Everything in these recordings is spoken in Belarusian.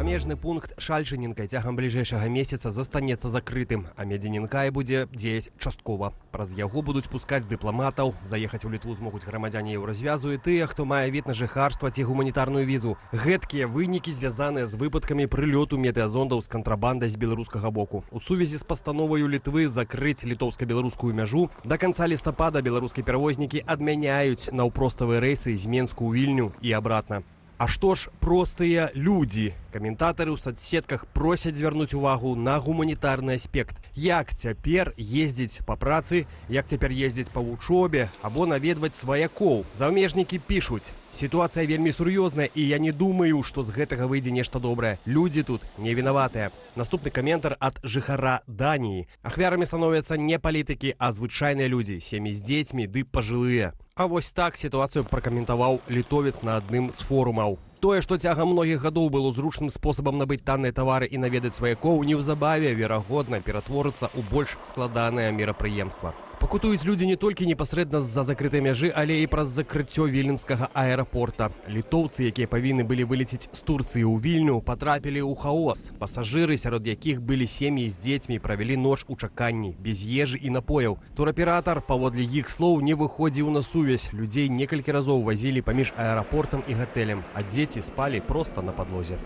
Памежны пункт Шальчынінка цягам бліжэйшага месяца застанецца закрытым, а Медзінінкай будзе дзеяць часткова. Праз яго будуць пускаць дыпламатаў, заехаць у Літву змогуць грамадзяне Еўразвязу і тыя, хто мае від на жыхарства ці гуманітарную візу. Гэткія вынікі звязаныя з выпадкамі прылёту метэазондаў з кантрабандай з беларускага боку. У сувязі з пастановаю Літвы закрыць літоўска-беларускую мяжу, да канца лістапада беларускія перавознікі адмяняюць наўпроставыя рэйсы з Менску ў Вільню і абратна. А што ж простыя людзі? Каментатары ў соцсетках просяць звярнуць увагу на гуманітарны аспект. Як цяпер ездзіць па працы, як цяпер ездзіць па вучобе або наведваць сваякоў. Замежнікі пішуць: сітуацыя вельмі сур'ёзная, і я не думаю, што з гэтага выйдзе нешта добрае. Людзі тут не вінаватыя. Наступны каментар ад жыхара Даніі. Ахвярамі становяцца не палітыкі, а звычайныя людзі, сем'і з дзецьмі ды пажылыя. А вось так сітуацыю пракаментаваў літовец на адным з форумаў. Тое, што цягам многіх гадоў было зручным спосабам набыць танныя тавары і наведаць сваякоў, неўзабаве, верагодна, ператворыцца ў больш складанае мерапрыемства. Пакутуюць людзі не толькі непасрэдна з-за закрытай мяжы, але і праз закрыццё віленскага аэрапорта. Літоўцы, якія павінны былі вылецець з Турцыі ў Вільню, патрапілі ў хаос. Пасажыры, сярод якіх былі сем'і з дзецьмі, правялі ноч у чаканні, без ежы і напояў. Тураператар, паводле іх слоў, не выходзіў на сувязь. Людзей некалькі разоў вазілі паміж аэрапортам і гатэлем, а дзеці спалі проста на падлозе.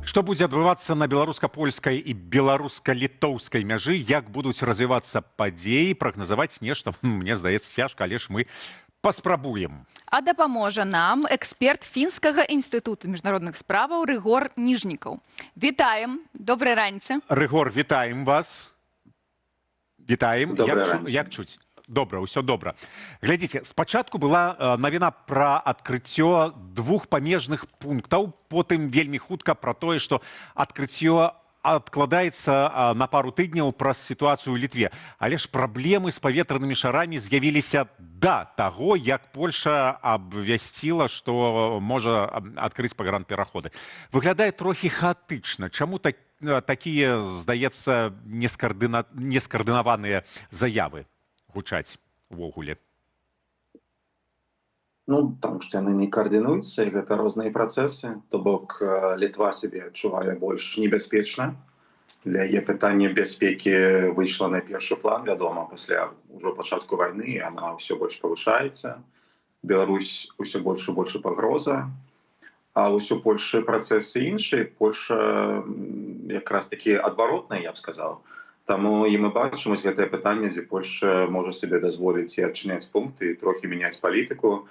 Што будзе адбывацца на беларуска-польскай і беларуска-літоўскай мяжы, як будуць развівацца падзеі, прагназаваць нешта, мне здаецца, цяжка, але ж мы паспрабуем. А дапаможа нам эксперт Фінскага інстытуту міжнародных справаў Рыгор Ніжнікаў. Вітаем, добрай раніцы. Рыгор, вітаем вас. Вітаем. Як чуць? Добра, ўсё добра. Глядзіце, спачатку была навіна пра адкрыццё двух памежных пунктаў, потым вельмі хутка пра тое, што адкрыццё адкладаецца на пару тыдняў праз сітуацыю ў Літве. Але ж праблемы з паветранымі шарамі з'явіліся да таго, як Польша абвясціла, што можа адкрыць пагранпераходы. Выглядае трохі хаатычна. Чаму такія, здаецца, нескаардынаваныя заявы гучаць увогуле? Таму што яны не каардынуюцца, і гэта розныя працэсы. То бок Літва сябе адчувае больш небяспечна. Для яе пытанне бяспекі выйшла на першы план, вядома, пасля ўжо пачатку вайны яна ўсё больш павышаецца. Беларусь ўсё больш і больш пагроза. А ўсё Польшы працэсы іншыя. Польша якраз такі адваротная, я б сказаў. Таму і мы бачым гэтае пытанне, дзе Польша можа сабе дазволіць і адчыняць пункты, і трохі мяняць палітыку.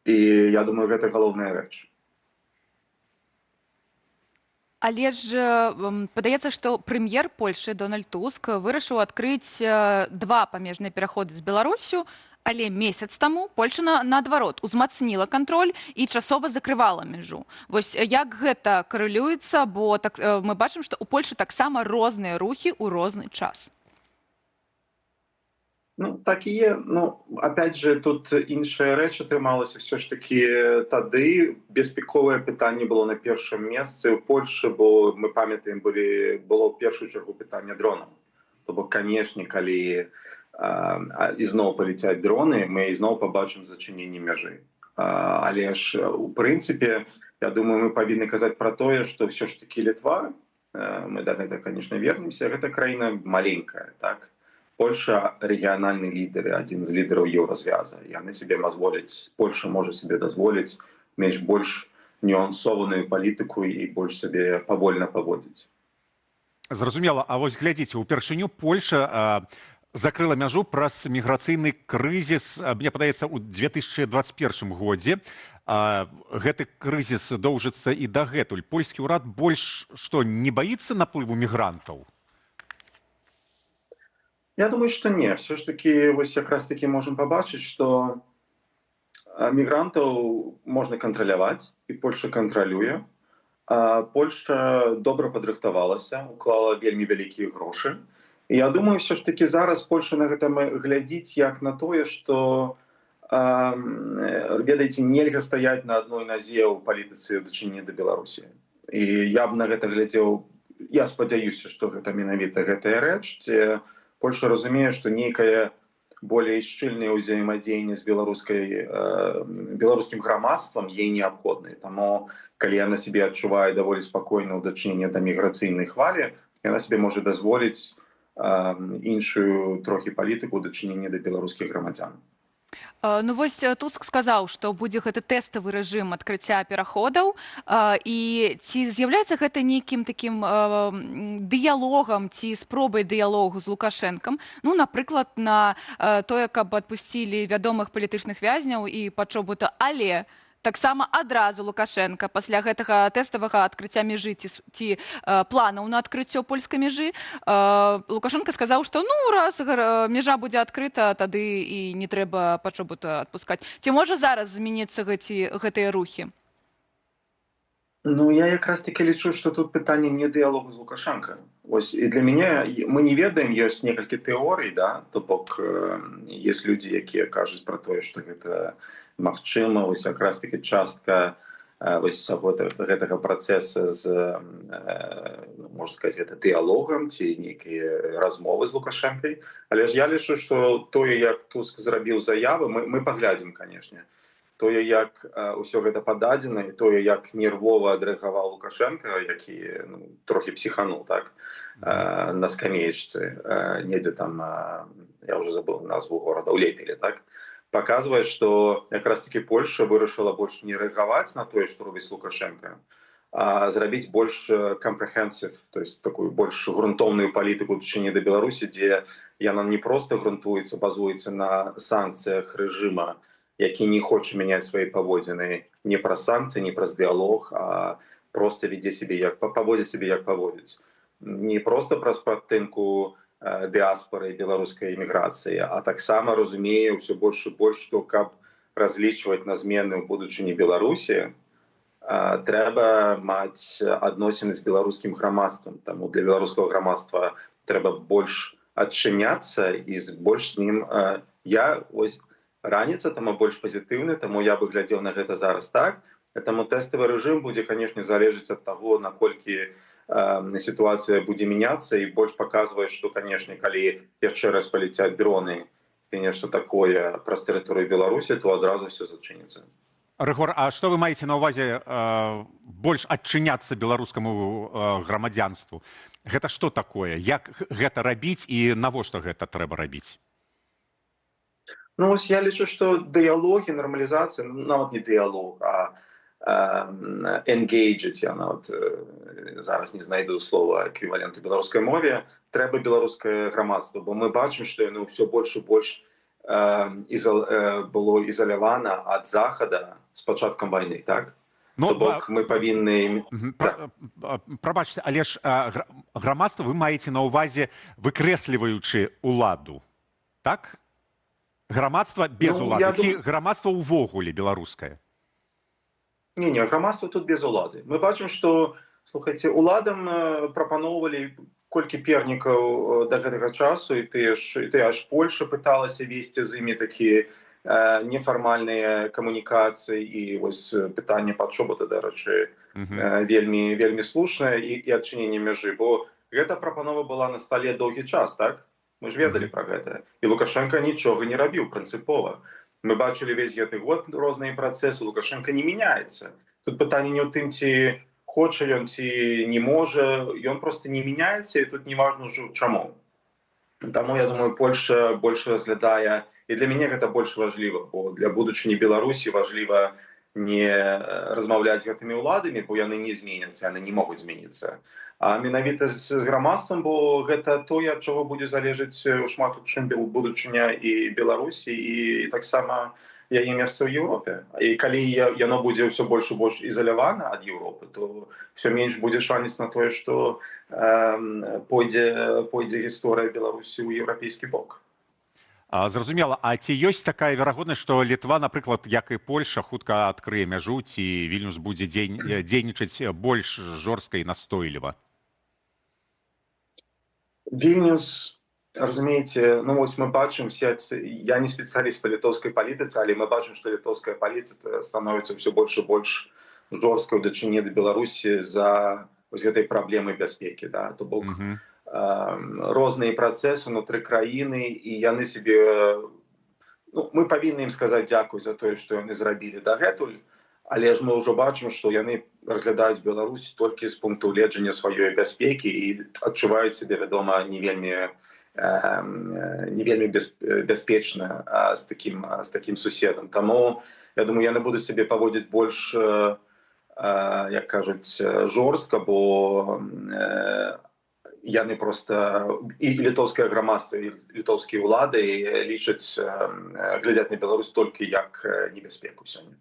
І я думаю, гэта галоўная рэч. Але ж падаецца, што прэм'ер Польшы Дональд Туск вырашыў адкрыць два памежныя пераходы з Беларусю, але месяц таму Польша, наадварот, узмацніла кантроль і часова закрывала мяжу. Вось як гэта карэлюецца, бо мы бачым, што ў Польшы таксама розныя рухі ў розны час. Так і є. Опять же, тут іншая рэч атрымалася. Все ж таки тады бяспековае пытанне было на першым месцы ў Польшы, бо мы памятаем, было ў першую чаргу пытанне дронаў. То бок, канешне, калі ізноў паляцяць дроны, мы ізноў пабачым зачыненне мяжы. Але ж, у прынцыпе, я думаю, мы павінны казаць пра тое, што ўсё ж такі Літва, мы да гэта, канешне, вернемся, гэта краіна маленькая, так? Польша рэгіянальны лідар, адзін з лідараў Еўразвяза. Яны себе дазволяць, Польша можа себе дазволіць мець больш нюансованую палітыку і больш сабе павольна паводзіць. Зразумела. А вось глядзіце, упершыню Польша закрыла мяжу праз міграцыйны крызіс, мне падаецца, у 2021 годзе. Гэты крызіс доўжыцца і дагэтуль. Польскі ўрад больш што, не баіцца наплыву мігрантаў? Я думаю, што не. Все ж таки, вось якраз таки можам пабачыць, што мігрантаў можна кантраляваць, і Польша кантралюе. Польша добра падрыхтавалася, уклала вельмі вялікія грошы. І я думаю, все ж таки зараз Польша на гэта глядзіць як на тое, што, ведаеце, нельга стаяць на адной назе ў палітыцы дачынення да Беларусі. І я б на гэта глядзеў, я спадзяюся, што гэта менавіта гэтая рэч, дзе Польша разумее, што нейкая более шчыльнае ўзаемадзеянне з беларускім грамадствам ей неабходнае. Таму калі яна сябе адчувае даволі спакойна ў дачыненні да міграцыйнай хвалі, яна сабе можа дазволіць іншую трохі палітыку ў дачыненні да беларускіх грамадзян. Ну вось Туск сказаў, што будзе гэты тэставы рэжым адкрыцця пераходаў, і ці з'яўляецца гэта нейкім такім дыялогам ці спробай дыялогу з Лукашэнкам, ну, напрыклад, на тое, каб адпусцілі вядомых палітычных вязняў і пачобута, але таксама адразу Лукашенко пасля гэтага тэставага адкрыцця мяжы ці планаў на адкрыццё польскай мяжы, Лукашенко сказаў, што ну, раз мяжа будзе адкрыта, тады і не трэба пачобута адпускаць. Ці можа зараз змяніцца гэтыя рухі? Ну, я якраз таки лічу, што тут пытанне не дыялогу з Лукашенко. Ось, і для мяне, мы не ведаем, ёсць некалькі тэорый, да? То бок, ёсць людзі, якія кажуць пра тое, што гэта магчыма, вось якраз таки частка вось гэтага працэса з, можна сказаць, гэта дыялогам ці нейкія размовы з Лукашэнкай. Але ж я лічу, што тое, як Туск зрабіў заявы, мы паглядзім, канешне. Тое, як ўсё гэта пададзена, і тое, як нервова адрэагаваў Лукашенко, які трохі псіхануў, так, на скамеечцы, недзе там, я ўжо забыў назву горада, у Лепеле, так, показвае, што якраз таки Польша вырашыла больш не рэагаваць на тое, што робіць Лукашенко, а зрабіць больш comprehensive, то есть такую больш грунтоўную палітыку ў дачыненні да Беларусі, дзе яна не проста грунтуецца, базуецца на санкцыях рэжыма, які не хоча мяняць свае паводзіны не праз санкцыі, не праз дыялог, а проста вядзе сябе як паводзіць сябе як паводзіць. Не проста праз падтрымку дыаспоры беларускай эміграцыі, а таксама разумее ўсё больш і больш, што каб разлічваць на змены ў будучыні Беларусі, трэба маць адносіны з беларускім грамадствам. Таму для беларускага грамадства трэба больш адчыняцца і больш з ім. Я ось раніца, таму больш пазітыўны, таму я бы глядзеў на гэта зараз так. Таму тэставы рэжым будзе, канешне, залежыць ад таго, наколькі ситуация будзе мяняцца, і больш паказвае, што, канешне, калі яшчэ раз паляцяць дроны і нешта такое праз тэрыторыю Беларусі, то адразу все зачыніцца. Рыгор, а што вы маеце на ўвазе больш адчыняцца беларускаму грамадзянству? Гэта што такое? Як гэта рабіць і навошта гэта трэба рабіць? Ну, ось я лічу, што дыялогі, нармалізацыя, нават не дыялог, а engage, я нават зараз не знайду слова эквівалент у беларускай мове, трэба беларускае грамадства, бо мы бачым, што яно ўсё больш і больш было ізалявана ад захада з пачаткам вайны, так? То бок мы павінны... Прабачце, але ж грамадства вы маеце на ўвазе выкрэсліваючы уладу, так? Грамадства без улады, ці грамадства ўвогуле беларускае? Не, грамадства тут без улады. Мы бачым, што, слухайце, уладам прапаноўвалі колькі пернікаў да гэтага часу, і тыя аж Польша пыталася весці з імі такія нефармальныя камунікацыі, і вось пытанне падчобута, дарэчы, вельмі слушнае, і адчыненне мяжы, бо гэта прапанова была на стале доўгі час, так? Мы ж ведалі пра гэта. І Лукашенко нічога не рабіў прынцыпова. Мы бачылі весь гэты год розныя працэсы, Лукашенко не мяняецца. Тут пытанне не ў тым, ці хоча ён, ці не можа, ён проста не мяняецца, і тут не важна ўжо чаму. Таму, я думаю, Польша больш разглядае, і для мяне гэта больш важліва, бо для будучыні Беларусі важліва не размаўляць гэтымі ўладамі, бо яны не зменяцца, яны не могуць зменіцца. А менавіта з грамадствам, бо гэта тое, ад чаго будзе залежыць шмат у чым будучыня і Беларусі, і таксама яе месца ў Еўропе. І калі яно будзе ўсё больш і больш ізалявана ад Еўропы, то ўсё менш будзе шанец на тое, што пойдзе гісторыя Беларусі ў еўрапейскі бок. Зразумела, а ці ёсць такая верагоднасць, што Літва, напрыклад, як і Польша, хутка адкрые мяжу, ці Вільнюс будзе дзейнічаць больш жорстка і настойліва? Вільнюс, разумееце, ну вось мы бачым, я не спецыяліст па літоўскай палітыцы, але мы бачым, што літоўская палітыка становіцца ўсё больш і больш жорсткай у дачыненні да Беларусі з-за гэтай праблемы бяспекі, да, то бок розныя працэсы ўнутры краіны, і яны сябе ну, мы павінны ім сказаць дзякуй за тое, што яны зрабілі дагэтуль, але ж мы ўжо бачым, што яны разглядаюць Беларусь толькі з пункту гледжання сваёй бяспекі і адчуваюць сябе, вядома, не вельмі бяспечна з такім суседам. Таму, я думаю, яны будуць сябе паводзіць больш, як кажуць, жорстка, бо яны проста і літоўскае грамадства, і літоўскія ўлады лічаць, глядзяць на Беларусь толькі як небяспеку сёння.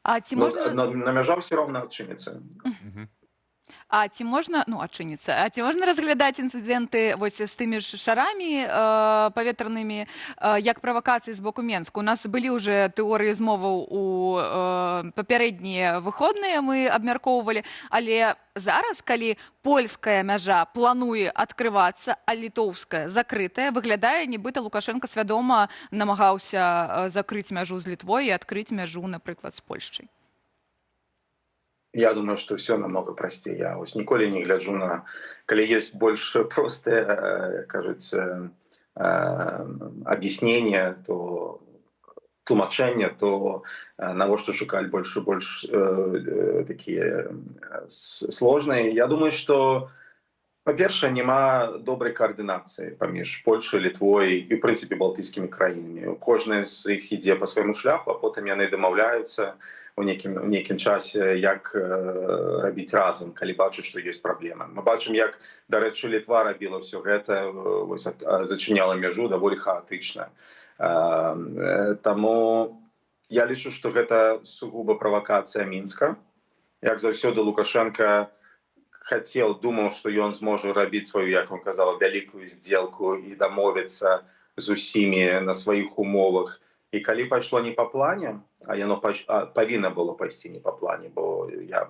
А ці можна... На мяжа ўсё роўна адчыніцца. А ці можна, ну, адчыніцца, а ці можна разглядаць інцыдэнты вось з тымі ж шарамі паветранымі як правакацыі з боку Менску? У нас былі ўжо тэорыі змоваў у папярэднія выходныя, мы абмяркоўвалі, але зараз, калі польская мяжа плануе адкрывацца, а літоўская закрытая, выглядае, нібыта Лукашенко свядома намагаўся закрыць мяжу з Літвой і адкрыць мяжу, напрыклад, з Польшчай. Я думаю, что все намного простей. Я ось ніколі не гляджу на... Калі есть больш простае, кажется, объяснение, то тлумачэнне, то навошта шукаць больш такія сложныя. Я думаю, что, па-першае, няма добрай координацыі паміж Польшай, Літвой і, в прынцыпе, балтыйскімі краінамі. Кожная з іх ідзе па свайму шляху, а потым яны дамаўляюцца у нейкім часе, як рабіць разам, калі бачуць, што ёсць праблема. Мы бачым, як, дарэчы, Літва рабіла ўсё гэта, зачыняла мяжу даволі хаатычна. Таму я лічу, што гэта сугуба правакацыя Мінска. Як заўсёды Лукашенко думаў, што ён зможа рабіць сваю, як он казаў, вялікую здзелку і дамовіцца з усімі на сваіх умовах. І калі пайшло не па плане, а яно павінна было пайсці не па плане, бо я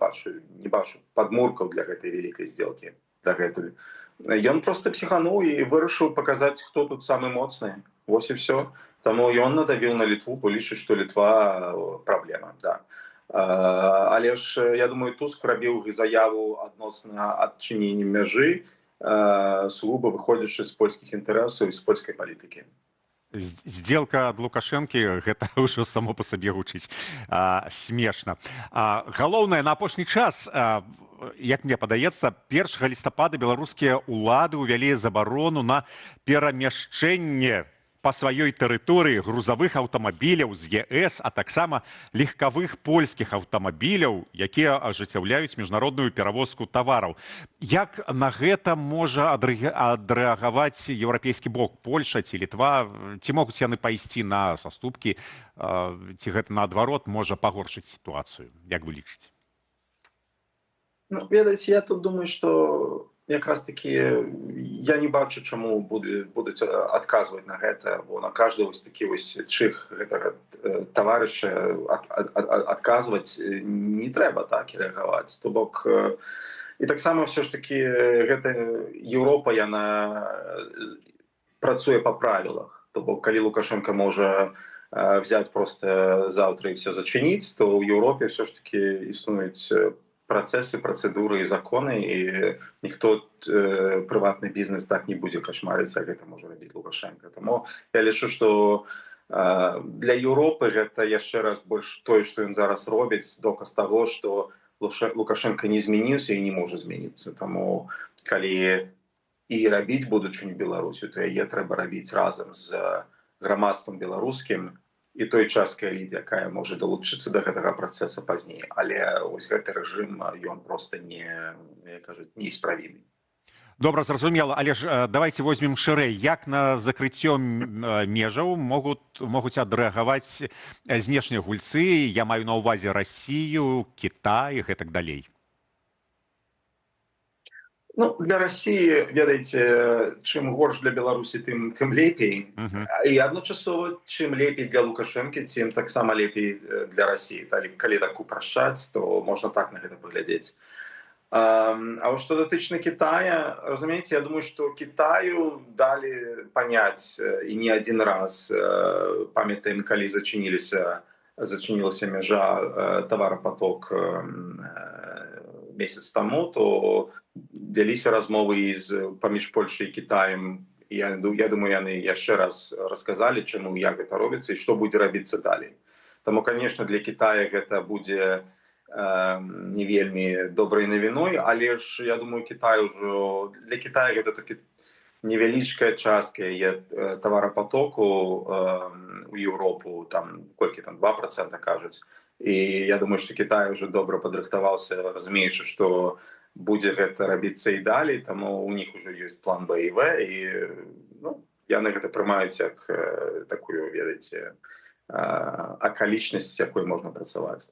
не бачу падмуркаў для гэтай вялікай здзелкі дагэтуль. Ён проста псіхануў і вырашыў паказаць, хто тут самы моцны. Вось і все. Таму ён надавіў на Літву, бо лічыць, што Літва праблема. Да. Але ж, я думаю, Туск рабіў заяву адносна адчынення мяжы, сугуба выходзячы з польскіх інтарэсаў і з польскай палітыкі. Здзелка ад Лукашэнкі, гэта ўжо само па сабе гучыць смешна. Галоўнае, на апошні час, як мне падаецца, 1 лістапада беларускія ўлады ўвялі забарону на перамяшчэнне па сваёй тэрыторыі грузавых аўтамабіляў з ЕС, а таксама легкавых польскіх аўтамабіляў, якія ажыццяўляюць міжнародную перавозку тавараў. Як на гэта можа адрэагаваць еўрапейскі бок, Польша ці Літва? Ці могуць яны пайсці на саступкі, ці гэта наадварот можа пагоршыць сітуацыю? Як вы лічыце? Ну, ведаеце, я тут думаю, што якраз таки я не бачу, чаму будуць адказваць на гэта, бо на кожны вось такі вось чых гэтага таварыша адказваць не трэба так і рэагаваць. То бок, і таксама ўсё ж таки гэта Еўропа, яна працуе па правілах. То бок, калі Лукашенко можа взять просто заўтра і все зачыніць, то ў Еўропе ўсё ж таки існуюць працэсы, працэдуры і законы, і ніхто прыватны бізнес так не будзе кашмарыць, як гэта можа рабіць Лукашенко. Таму я лічу, што для Еўропы гэта яшчэ раз больш тое, што ён зараз робіць, доказ таго, што Лукашенко не змяніўся і не можа змяніцца. Таму калі і рабіць будучыню Беларусі, то яе трэба рабіць разам з грамадствам беларускім і той часткай эліты, якая можа далучыцца да гэтага працэса пазней. Але вось гэты рэжым, ён проста неисправімы. Добра, зразумела, але ж давайте возьмем шырэй. Як на закрыццё межаў могуць адрэагаваць знешнія гульцы? Я маю на ўвазе Расію, Кітай і гэтак далей. Ну, для России, ведаеце, чым горш для Беларусі, тым лепей. І адначасова, чым лепей для Лукашэнкі, тым таксама лепей для России. Калі так упрашчаць, то можна так на гэта паглядзець. А што датычна Китая, разумееце, я думаю, што Китаю далі паняць і не адзін раз. Памятаем, калі зачынілася мяжа, таварапаток месяц таму, то вяліся размовы паміж Польшай і Кітаем я думаю, яны яшчэ раз расказалі, чаму як гэта робіцца і што будзе рабіцца далей. Таму, конечно, для Китая гэта будзе не вельмі добрай навіной, але ж я думаю, для Китая гэта толькі невялічкая частка яе таварапатоку у Еўропу, там колькі там 2% кажуць. І я думаю, што Кітай уже добра падрыхтаваўся, разумеючы, што будзе гэта рабіцца і далей, таму у них уже ёсць план Б і В, і яны гэта прымаюць як такую, ведаеце, акалічнасць, з якой можна працаваць.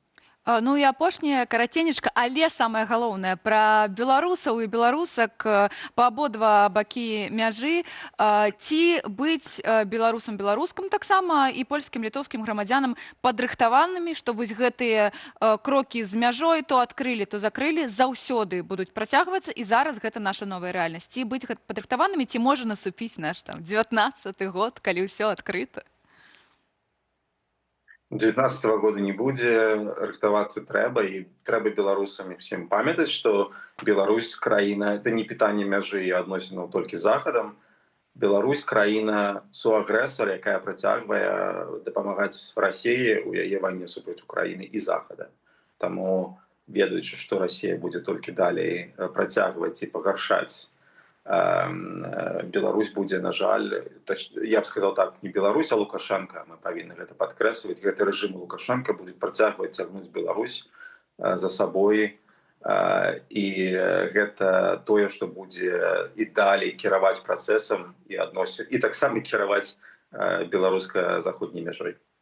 Ну і апошняе, караценечка, але самае галоўнае пра беларусаў і беларусак па абодва бакі мяжы. Ці быць беларусам-беларускам таксама і польскім літоўскім грамадзянам падрыхтаванымі, што вось гэтыя крокі з мяжой то адкрылі, то закрылі, заўсёды будуць працягвацца, і зараз гэта наша новая рэальнасць. Ці быць падрыхтаванымі, ці можа наступіць наш 19-й год, калі ўсё адкрыта? 19-го года не будзе, рыхтавацца трэба, і трэба беларусам всем памятаць, што Беларусь краіна, это не пытанне мяжы і адносінаў толькі з Захадам. Беларусь краіна суагрэсар, якая працягвае дапамагаць Расіі ў яе вайне супраць Украіны і Захада. Таму, ведаючы, што Расія будзе толькі далей працягваць і пагаршаць, Беларусь будзе, на жаль, я б сказал так, не Беларусь, а Лукашенко, мы павінны гэта падкрэсліваць, гэты рэжым Лукашенко будзе працягваць цягнуць Беларусь за сабой, і гэта тое, што будзе і далей кіраваць працэсам і таксама кіраваць беларуска-заходняй мяжой.